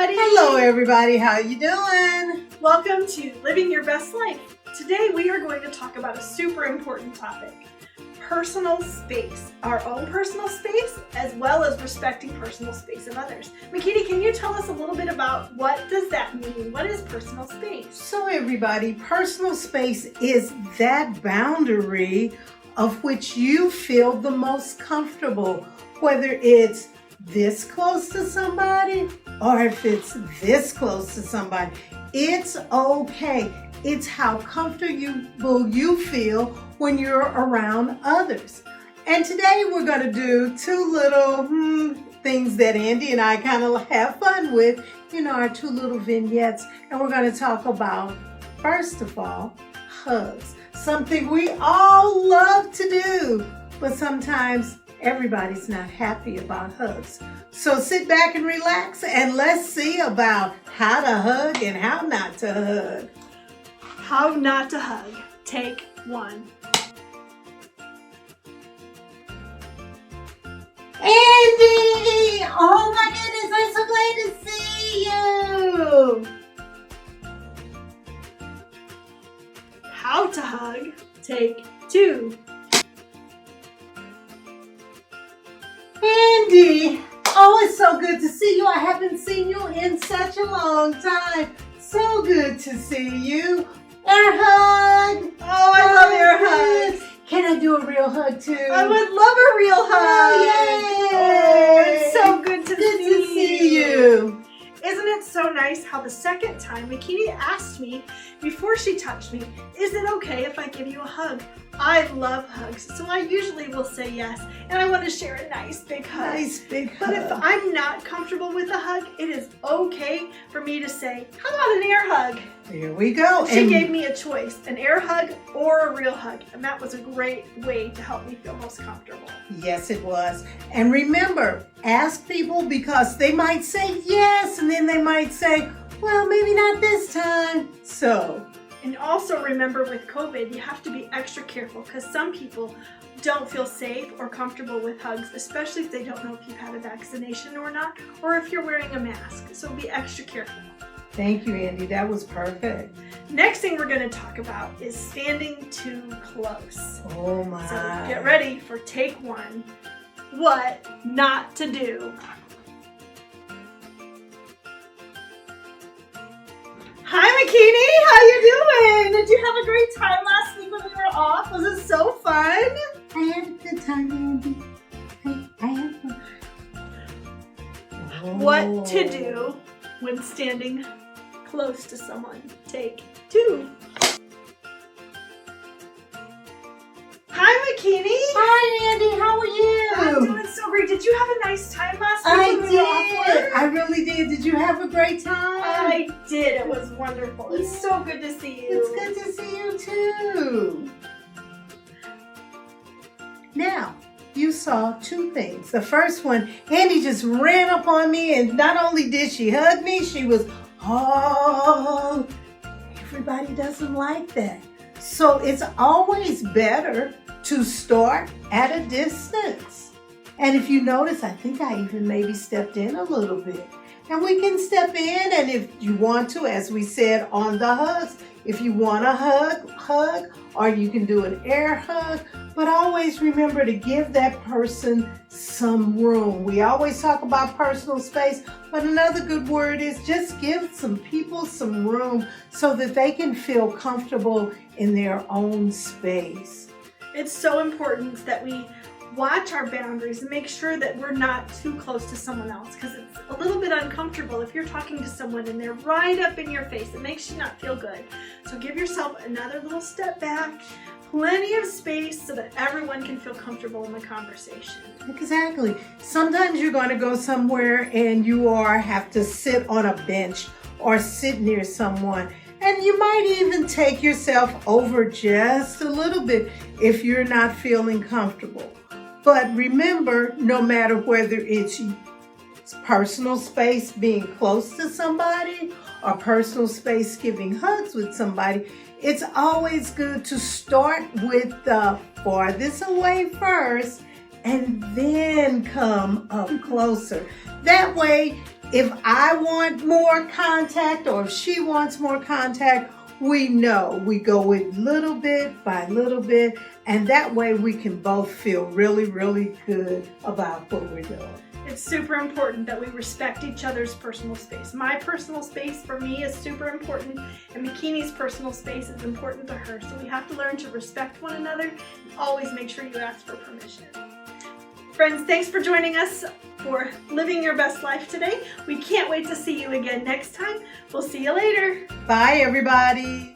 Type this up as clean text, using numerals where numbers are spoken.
everybody. Hello everybody, how you doing? Welcome to Living Your Best Life. Today we are going to talk about a super important topic. Personal space. Our own personal space as well as respecting personal space of others. Makini, can you tell us a little bit about what does that mean? What is personal space? So everybody, personal space is that boundary of which you feel the most comfortable, whether it's this close to somebody or if it's this close to somebody. It's okay. It's how comfortable you feel when you're around others. And today we're going to do two little things that Andi and I kind of have fun with, our two little vignettes. And we're going to talk about, first of all, hugs. Something we all love to do, but sometimes everybody's not happy about hugs. So sit back and relax and let's see about how to hug and how not to hug. How not to hug. Take one. Andi! Oh my goodness, I'm so glad to see you! How to hug. Take two. Andi! Oh, it's so good to see you. I haven't seen you in such a long time. So good to see you. Air hug! Oh, I love air hugs. Can I do a real hug too? I would love a real hug. Oh, yay! Oh, it's so good to see you. Isn't it so nice how the second time Makini asked me before she touched me, is it okay if I give you a hug? I love hugs, so I usually will say yes, and I want to share a nice big hug. Nice big hug. But if I'm not comfortable with a hug, it is okay for me to say, how about an air hug? Here we go. She gave me a choice, an air hug or a real hug, and that was a great way to help me feel most comfortable. Yes, it was. And remember, ask people because they might say yes, and then they might say, well, maybe not this time. And also remember with COVID, you have to be extra careful because some people don't feel safe or comfortable with hugs, especially if they don't know if you've had a vaccination or not, or if you're wearing a mask. So be extra careful. Thank you, Andi. That was perfect. Next thing we're going to talk about is standing too close. Oh my. So get ready for take one. What not to do. Hi, Makini. How you doing? Did you have a great time last week when we were off? Was it so fun? I had a good time, Andi. I had fun. What to do when standing close to someone. Take two. Hi, Makini. Hi, Andi. How are you? I'm doing so great. Did you have a nice time last week? I when we were off did. work? I really did. Did you have a great time? I did. It was wonderful. It's so good to see you. It's good to see you too. Now, you saw two things. The first one, Andi just ran up on me, and not only did she hug me, she was, oh, everybody doesn't like that. So it's always better to start at a distance. And if you notice, I think I even maybe stepped in a little bit. And we can step in, and if you want to, as we said on the hugs, if you want a hug, or you can do an air hug, but always remember to give that person some room. We always talk about personal space, but another good word is just give some people some room so that they can feel comfortable in their own space. It's so important that we watch our boundaries and make sure that we're not too close to someone else because it's a little bit uncomfortable if you're talking to someone and they're right up in your face. It makes you not feel good. So give yourself another little step back, plenty of space so that everyone can feel comfortable in the conversation. Exactly. Sometimes you're going to go somewhere and you have to sit on a bench or sit near someone. And you might even take yourself over just a little bit if you're not feeling comfortable. But remember, no matter whether it's personal space being close to somebody or personal space giving hugs with somebody, it's always good to start with the farthest away first and then come up closer. That way, if I want more contact or if she wants more contact, we know we go with little bit by little bit, and that way we can both feel really, really good about what we're doing. It's super important that we respect each other's personal space. My personal space for me is super important, and Makini's personal space is important to her. So we have to learn to respect one another and always make sure you ask for permission. Friends, thanks for joining us for Living Your Best Life today. We can't wait to see you again next time. We'll see you later. Bye, everybody.